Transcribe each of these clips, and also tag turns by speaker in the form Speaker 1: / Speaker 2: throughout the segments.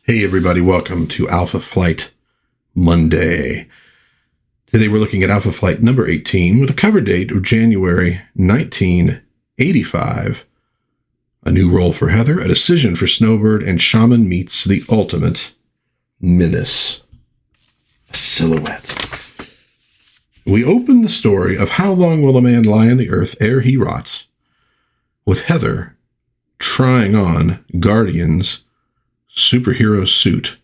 Speaker 1: Hey everybody, welcome to Alpha Flight Monday. Today we're looking at Alpha Flight number 18 with a cover date of January 1985. A new role for Heather, a decision for Snowbird, and Shaman meets the ultimate menace. A silhouette. We open the story of how long will a man lie on the earth ere he rots, with Heather trying on Guardian's superhero suit.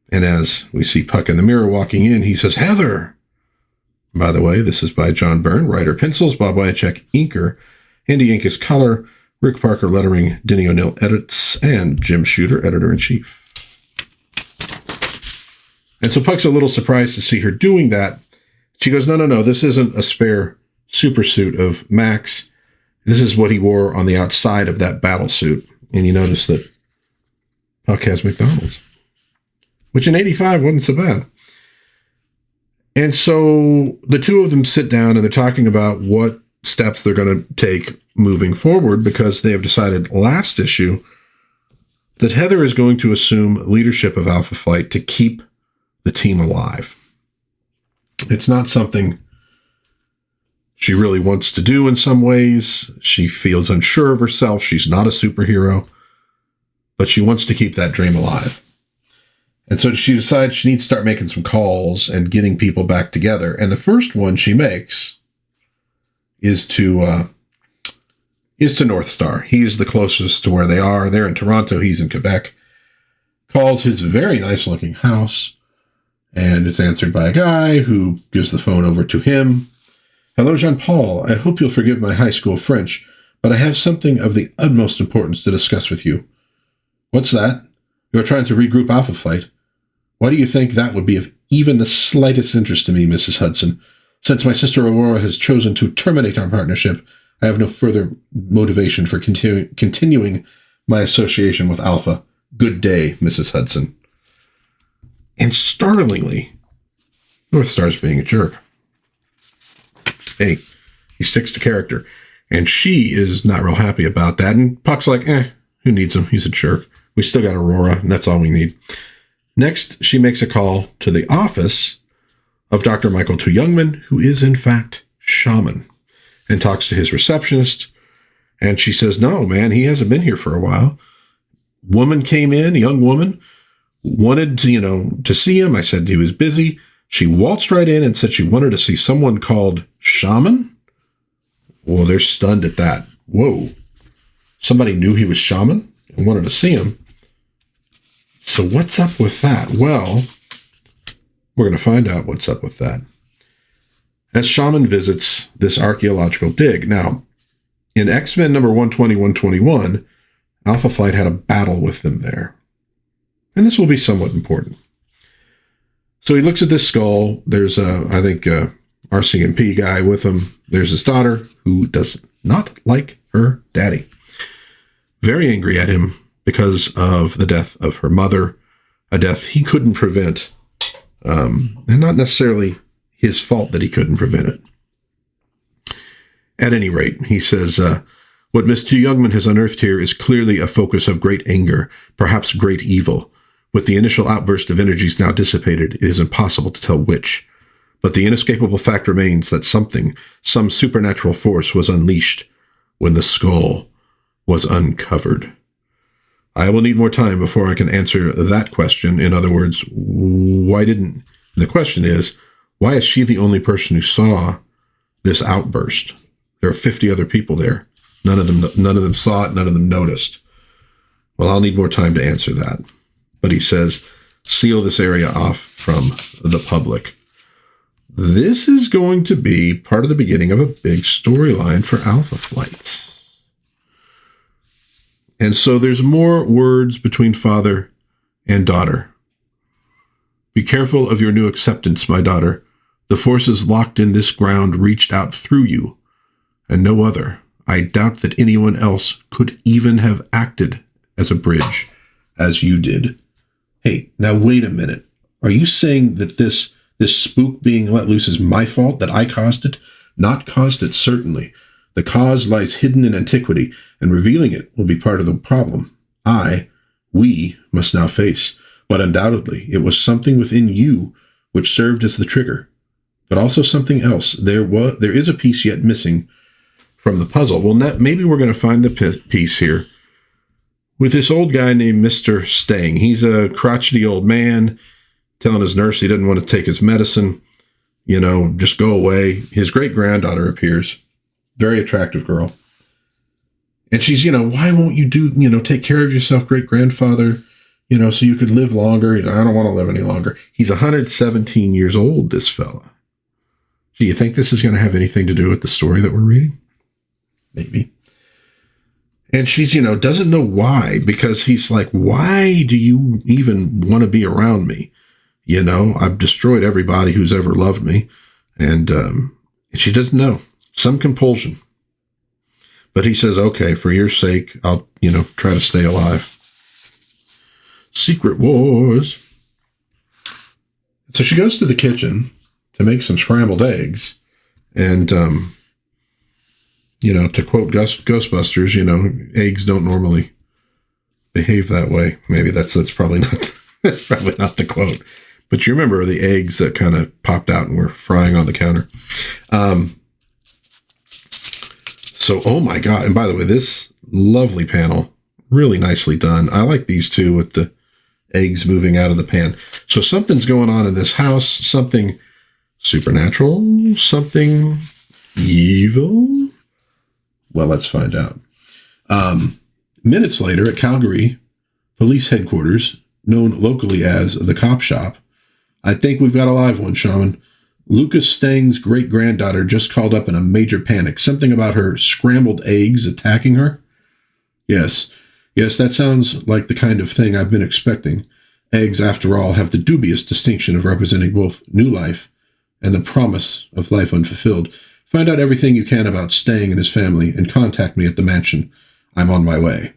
Speaker 1: And as we see Puck in the mirror walking in, he says, "Heather!" By the way, this is by John Byrne, writer pencils, Bob Wyacek inker, Andy Yankees color, Rick Parker lettering, Denny O'Neill edits, and Jim Shooter, editor-in-chief. And so Puck's a little surprised to see her doing that. She goes, no, this isn't a spare super suit of Max. This is what he wore on the outside of that battle suit. And you notice that Puck has McDonald's, which in 85 wasn't so bad. And so the two of them sit down and they're talking about what steps they're going to take moving forward, because they have decided last issue that Heather is going to assume leadership of Alpha Flight to keep the team alive. It's not something she really wants to do in some ways. She feels unsure of herself. She's not a superhero, but she wants to keep that dream alive. And so she decides she needs to start making some calls and getting people back together. And the first one she makes is to North Star. He's the closest to where they are. They're in Toronto. He's in Quebec. Calls his very nice looking house, and it's answered by a guy who gives the phone over to him. "Hello, Jean-Paul. I hope you'll forgive my high school French, but I have something of the utmost importance to discuss with you." "What's that?" "You're trying to regroup Alpha Flight. Why do you think that would be of even the slightest interest to me, Mrs. Hudson? Since my sister Aurora has chosen to terminate our partnership, I have no further motivation for continuing my association with Alpha. Good day, Mrs. Hudson." And startlingly, North Star's being a jerk. Hey, he sticks to character. And she is not real happy about that. And Puck's like, who needs him? He's a jerk. We still got Aurora, and that's all we need. Next, she makes a call to the office of Dr. Michael Tu Youngman, who is, in fact, Shaman, and talks to his receptionist. And she says, "No, man, he hasn't been here for a while." Woman came in, young woman, wanted to see him. I said he was busy. She waltzed right in and said she wanted to see someone called Shaman. Well, they're stunned at that. Whoa. Somebody knew he was Shaman and wanted to see him. So what's up with that? Well, we're going to find out what's up with that as Shaman visits this archaeological dig. Now, in X-Men number 120, 121, Alpha Flight had a battle with them there. And this will be somewhat important. So he looks at this skull. There's a RCMP guy with him. There's his daughter, who does not like her daddy. Very angry at him because of the death of her mother, a death he couldn't prevent, and not necessarily his fault that he couldn't prevent it. At any rate, he says, "What Mr. Youngman has unearthed here is clearly a focus of great anger, perhaps great evil. With the initial outburst of energies now dissipated, it is impossible to tell which. But the inescapable fact remains that some supernatural force was unleashed when the skull was uncovered. I will need more time before I can answer that question. In other words, the question is, why is she the only person who saw this outburst? There are 50 other people there. None of them saw it. None of them noticed. Well, I'll need more time to answer that." But he says, "Seal this area off from the public." This is going to be part of the beginning of a big storyline for Alpha Flight. And so there's more words between father and daughter. "Be careful of your new acceptance, my daughter. The forces locked in this ground reached out through you, and no other. I doubt that anyone else could even have acted as a bridge, as you did." Hey, now wait a minute. Are you saying that this spook being let loose is my fault, that I caused it? Not caused it, certainly. The cause lies hidden in antiquity, and revealing it will be part of the problem. I we must now face. But undoubtedly, it was something within you which served as the trigger, but also something else. There is a piece yet missing from the puzzle. Well, maybe we're going to find the piece here with this old guy named Mr. Stang. He's a crotchety old man telling his nurse he doesn't want to take his medicine. Just go away. His great-granddaughter appears. Very attractive girl. And she's, why won't you take care of yourself, great-grandfather, so you could live longer. I don't want to live any longer. He's 117 years old, this fella. Do you think this is going to have anything to do with the story that we're reading? Maybe. And she's, doesn't know why, because he's like, why do you even want to be around me? I've destroyed everybody who's ever loved me. And she doesn't know. Some compulsion. But he says, okay, for your sake, I'll, try to stay alive. Secret Wars. So she goes to the kitchen to make some scrambled eggs. And, to quote Ghostbusters, eggs don't normally behave that way. Maybe that's probably not, that's probably not the quote. But you remember the eggs that kind of popped out and were frying on the counter. So, oh my God. And by the way, this lovely panel, really nicely done. I like these two with the eggs moving out of the pan. So something's going on in this house, something supernatural, something evil. Well, let's find out. Minutes later at Calgary Police Headquarters, known locally as the Cop Shop, I think we've got a live one, Shaman. Lucas Stang's great-granddaughter just called up in a major panic. Something about her scrambled eggs attacking her? Yes, that sounds like the kind of thing I've been expecting. Eggs, after all, have the dubious distinction of representing both new life and the promise of life unfulfilled. Find out everything you can about Stang and his family and contact me at the mansion. I'm on my way.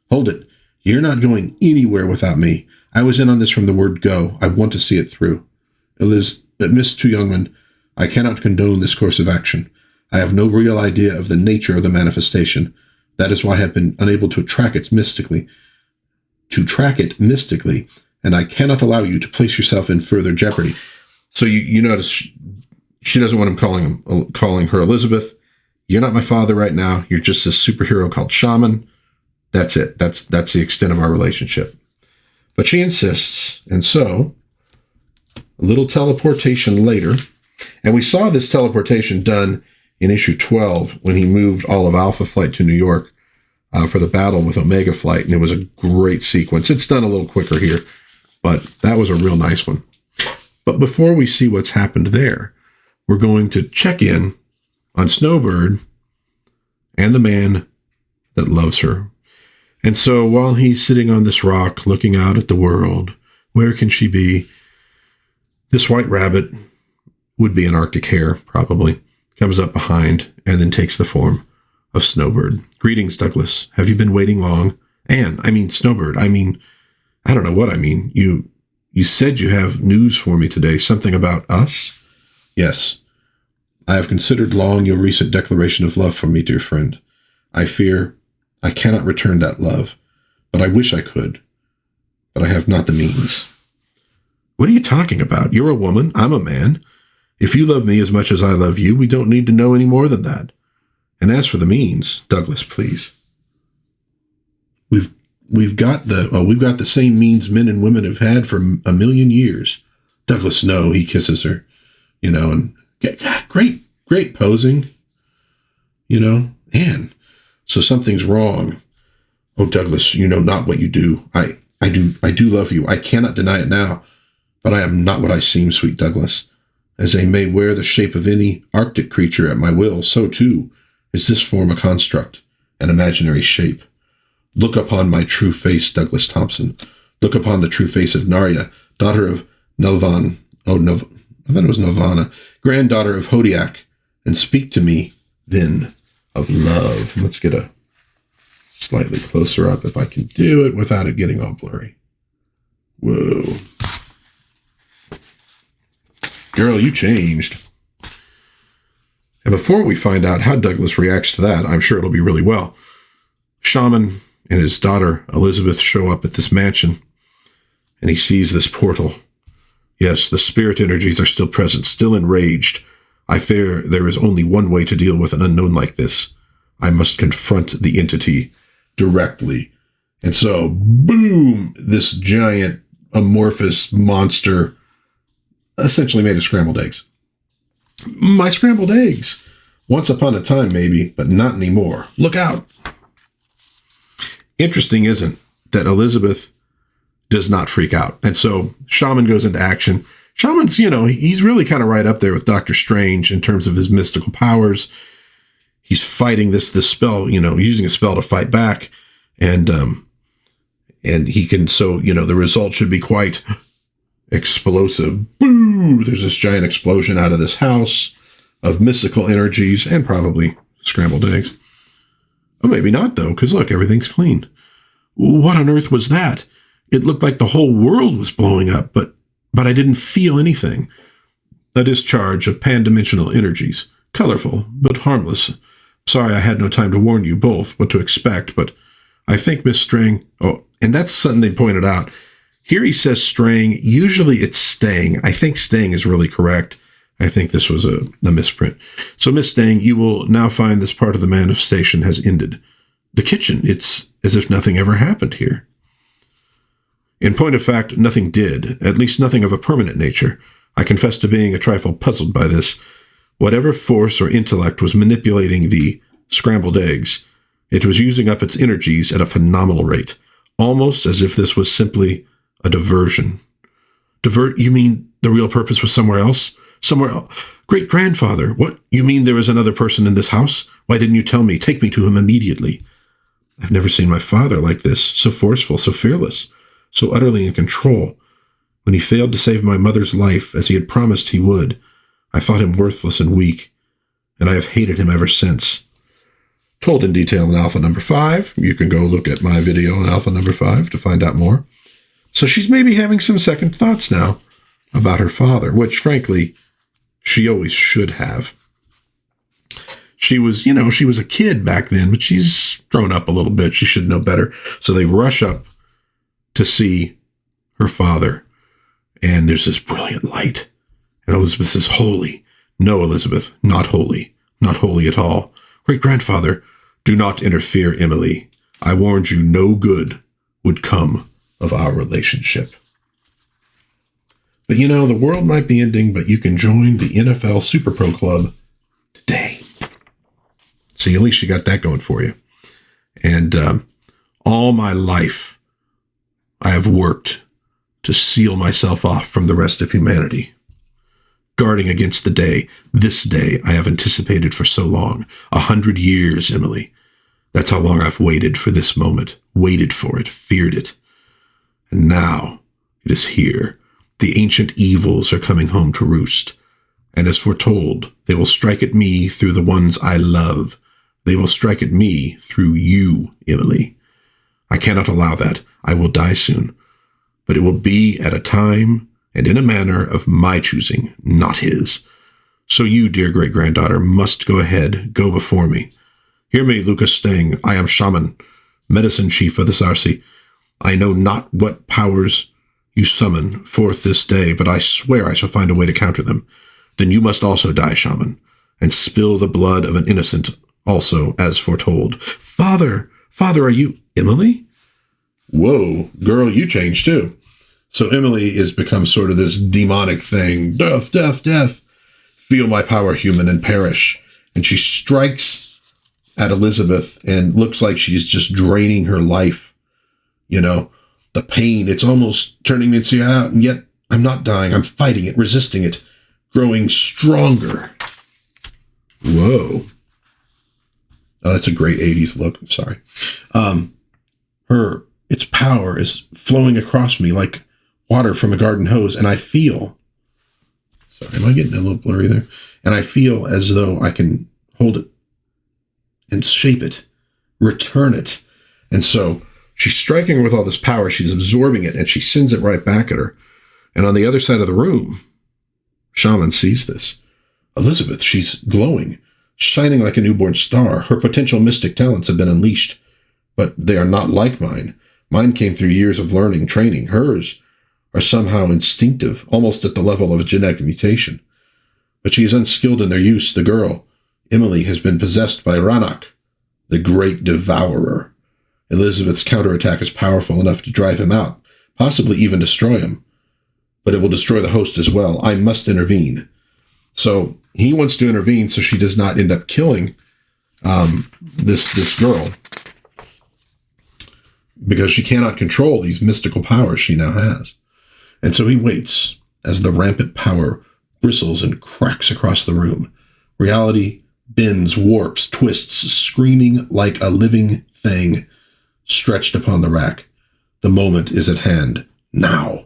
Speaker 1: Hold it. You're not going anywhere without me. I was in on this from the word go. I want to see it through. Miss Tu Youngman, I cannot condone this course of action. I have no real idea of the nature of the manifestation. That is why I have been unable to track it mystically, and I cannot allow you to place yourself in further jeopardy. So you notice she doesn't want him calling her Elizabeth. You're not my father right now. You're just a superhero called Shaman. That's it. That's the extent of our relationship. But she insists, and so a little teleportation later, and we saw this teleportation done in issue 12 when he moved all of Alpha Flight to New York for the battle with Omega Flight, and it was a great sequence. It's done a little quicker here, but that was a real nice one. But before we see what's happened there, we're going to check in on Snowbird and the man that loves her. And so while he's sitting on this rock looking out at the world, where can she be? This white rabbit would be an Arctic hare, probably, comes up behind and then takes the form of Snowbird. Greetings, Douglas. Have you been waiting long? Snowbird. I don't know what I mean. You said you have news for me today, something about us? Yes. I have considered long your recent declaration of love for me, dear friend. I fear I cannot return that love, but I wish I could. But I have not the means. What are you talking about? You're a woman. I'm a man. If you love me as much as I love you, we don't need to know any more than that. And as for the means, Douglas, please. We've got the same means men and women have had for a million years. Douglas, no, he kisses her, and great posing, and so something's wrong. Oh, Douglas, not what you do. I do love you. I cannot deny it now, but I am not what I seem, sweet Douglas. As I may wear the shape of any Arctic creature at my will, so too is this form a construct, an imaginary shape. Look upon my true face, Douglas Thompson. Look upon the true face of Narya, daughter of Nelvan. I thought it was Nirvana, granddaughter of Hodiak, and speak to me then of love. Let's get a slightly closer up if I can do it without it getting all blurry. Whoa. Girl, you changed. And before we find out how Douglas reacts to that, I'm sure it'll be really well. Shaman and his daughter, Elizabeth, show up at this mansion, and he sees this portal. Yes, the spirit energies are still present, still enraged. I fear there is only one way to deal with an unknown like this. I must confront the entity directly. And so, boom, this giant amorphous monster essentially made of scrambled eggs. My scrambled eggs. Once upon a time, maybe, but not anymore. Look out. Interesting, isn't that Elizabeth does not freak out. And so Shaman goes into action. Shaman's, he's really kind of right up there with Doctor Strange in terms of his mystical powers. He's fighting this spell, using a spell to fight back. And he can, the result should be quite explosive. Boo! There's this giant explosion out of this house of mystical energies and probably scrambled eggs. Oh, maybe not, though, because look, everything's clean. What on earth was that? It looked like the whole world was blowing up, but I didn't feel anything. A discharge of pan-dimensional energies. Colorful, but harmless. Sorry I had no time to warn you both what to expect, but I think Miss Strang... Oh, and that's something they pointed out. Here he says straying. Usually it's staying. I think staying is really correct. I think this was a misprint. So, Miss Stang, you will now find this part of the manifestation has ended. The kitchen, it's as if nothing ever happened here. In point of fact, nothing did, at least nothing of a permanent nature. I confess to being a trifle puzzled by this. Whatever force or intellect was manipulating the scrambled eggs, it was using up its energies at a phenomenal rate, almost as if this was simply a diversion. You mean the real purpose was somewhere else? Somewhere else? Great-grandfather, what? You mean there is another person in this house? Why didn't you tell me? Take me to him immediately. I've never seen my father like this, so forceful, so fearless, so utterly in control. When he failed to save my mother's life, as he had promised he would, I thought him worthless and weak, and I have hated him ever since. Told in detail in Alpha number 5. You can go look at my video on Alpha number 5 to find out more. So she's maybe having some second thoughts now about her father, which, frankly, she always should have. She was, she was a kid back then, but she's grown up a little bit. She should know better. So they rush up to see her father, and there's this brilliant light. And Elizabeth says, holy. No, Elizabeth, not holy. Not holy at all. Great-grandfather, do not interfere, Emily. I warned you no good would come of our relationship. But the world might be ending, but you can join the NFL Super Pro Club today. So at least you got that going for you. And all my life, I have worked to seal myself off from the rest of humanity, guarding against the day, this day I have anticipated for so long. 100 years, Emily. That's how long I've waited for this moment, waited for it, feared it. And now it is here. The ancient evils are coming home to roost. And as foretold, they will strike at me through the ones I love. They will strike at me through you, Emily. I cannot allow that. I will die soon. But it will be at a time and in a manner of my choosing, not his. So you, dear great-granddaughter, must go ahead, go before me. Hear me, Lucas Stang. I am Shaman, medicine chief of the Sarsi. I know not what powers you summon forth this day, but I swear I shall find a way to counter them. Then you must also die, Shaman, and spill the blood of an innocent also, as foretold. Father, are you Emily? Whoa, girl, you changed too. So Emily has become sort of this demonic thing. Death, death, death. Feel my power, human, and perish. And she strikes at Elizabeth and looks like she's just draining her life. The pain, it's almost turning me inside out, and yet I'm not dying. I'm fighting it, resisting it, growing stronger. Whoa. Oh, that's a great 80s look. I'm sorry. Its power is flowing across me like water from a garden hose, and I feel, sorry, am I getting a little blurry there? And I feel as though I can hold it and shape it, return it. And so she's striking her with all this power. She's absorbing it, and she sends it right back at her. And on the other side of the room, Shaman sees this. Elizabeth, she's glowing, shining like a newborn star. Her potential mystic talents have been unleashed. but they are not like mine. Mine came through years of learning, training. Hers are somehow instinctive, almost at the level of a genetic mutation. But she is unskilled in their use. The girl, Emily, has been possessed by Rannoch, the great devourer. Elizabeth's counterattack is powerful enough to drive him out, possibly even destroy him. But it will destroy the host as well. I must intervene. So he wants to intervene so she does not end up killing this girl, because she cannot control these mystical powers she now has. And so he waits as the rampant power bristles and cracks across the room. Reality bends, warps, twists, screaming like a living thing stretched upon the rack. The moment is at hand, now.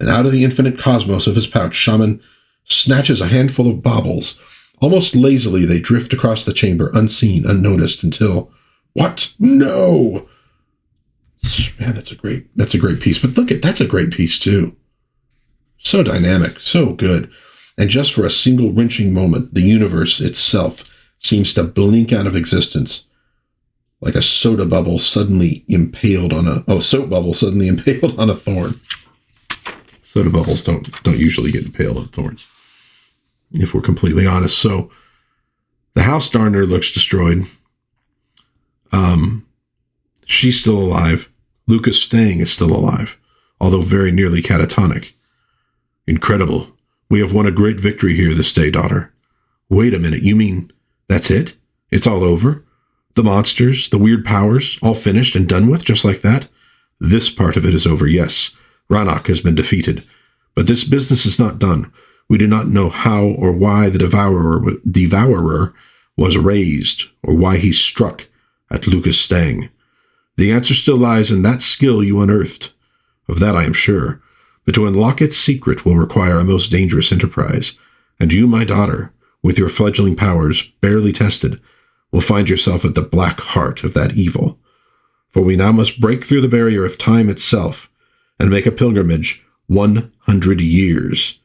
Speaker 1: And out of the infinite cosmos of his pouch, Shaman snatches a handful of baubles. Almost lazily, they drift across the chamber, unseen, unnoticed, until... What? No! Man, that's a great piece. But look, that's a great piece, too. So dynamic, so good. And just for a single wrenching moment, the universe itself seems to blink out of existence, like a soap bubble suddenly impaled on a thorn. Soda bubbles don't usually get impaled on thorns, if we're completely honest. So the house darn near looks destroyed. She's still alive. Lucas Stang is still alive, although very nearly catatonic. Incredible. We have won a great victory here this day, daughter. Wait a minute, you mean that's it? It's all over? The monsters, the weird powers, all finished and done with, just like that? This part of it is over, yes. Rannoch has been defeated. But this business is not done. We do not know how or why the devourer was raised, or why he struck at Lucas Stang. The answer still lies in that skill you unearthed. Of that I am sure. But to unlock its secret will require a most dangerous enterprise. And you, my daughter, with your fledgling powers barely tested, will find yourself at the black heart of that evil. For we now must break through the barrier of time itself and make a pilgrimage 100 years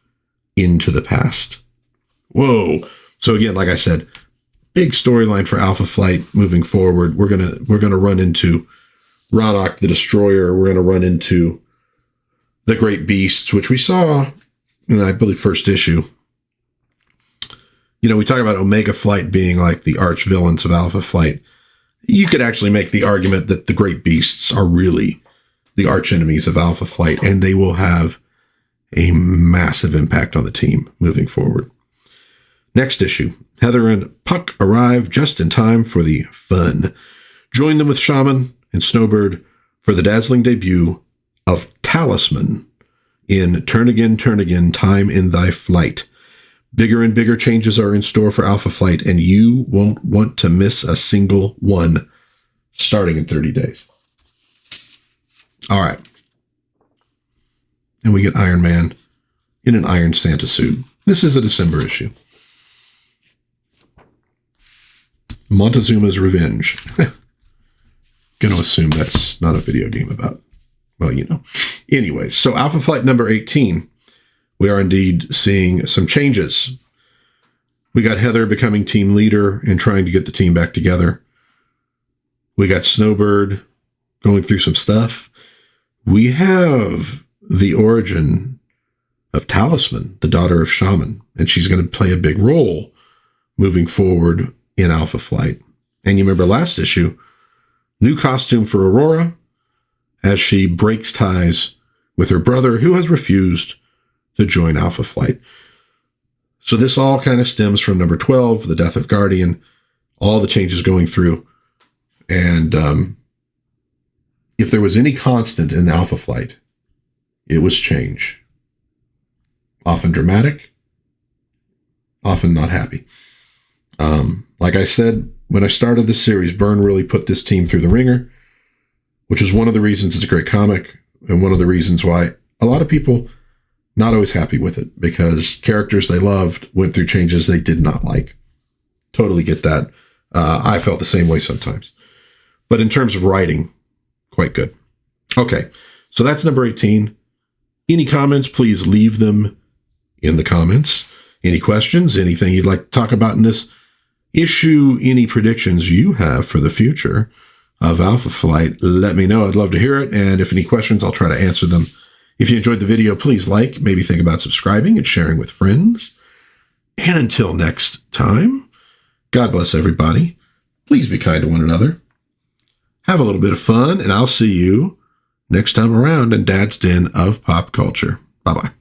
Speaker 1: into the past. Whoa. So again, like I said, big storyline for Alpha Flight moving forward. We're gonna run into Rannoch the Destroyer. We're gonna run into the Great Beasts, which we saw in, I believe, first issue. You know, we talk about Omega Flight being like the arch villains of Alpha Flight. You could actually make the argument that the Great Beasts are really the arch enemies of Alpha Flight, and they will have a massive impact on the team moving forward. Next issue, Heather and Puck arrive just in time for the fun. Join them with Shaman and Snowbird for the dazzling debut of Talisman in Turn Again, Time in Thy Flight. Bigger and bigger changes are in store for Alpha Flight, and you won't want to miss a single one, starting in 30 days. All right. And we get Iron Man in an Iron Santa suit. This is a December issue. Montezuma's Revenge. Gonna assume that's not a video game about, well, you know. Anyways, so Alpha Flight number 18, we are indeed seeing some changes. We got Heather becoming team leader and trying to get the team back together. We got Snowbird going through some stuff. We have the origin of Talisman, the daughter of Shaman, and she's going to play a big role moving forward in Alpha Flight. And you remember last issue, new costume for Aurora as she breaks ties with her brother, who has refused to join Alpha Flight. So this all kind of stems from number 12, the death of Guardian, all the changes going through. And if there was any constant in Alpha Flight, it was change. Often dramatic, often not happy. Like I said, when I started this series, Byrne really put this team through the ringer, which is one of the reasons it's a great comic, and one of the reasons why a lot of people not always happy with it, because characters they loved went through changes they did not like. Totally get that. I felt the same way sometimes. But in terms of writing, quite good. Okay, so that's number 18. Any comments, please leave them in the comments. Any questions, anything you'd like to talk about in this issue, any predictions you have for the future, of Alpha Flight, let me know. I'd love to hear it. And if any questions, I'll try to answer them. If you enjoyed the video, please like, maybe think about subscribing and sharing with friends. And until next time, God bless everybody. Please be kind to one another. Have a little bit of fun, and I'll see you next time around in Dad's Den of Pop Culture. Bye-bye.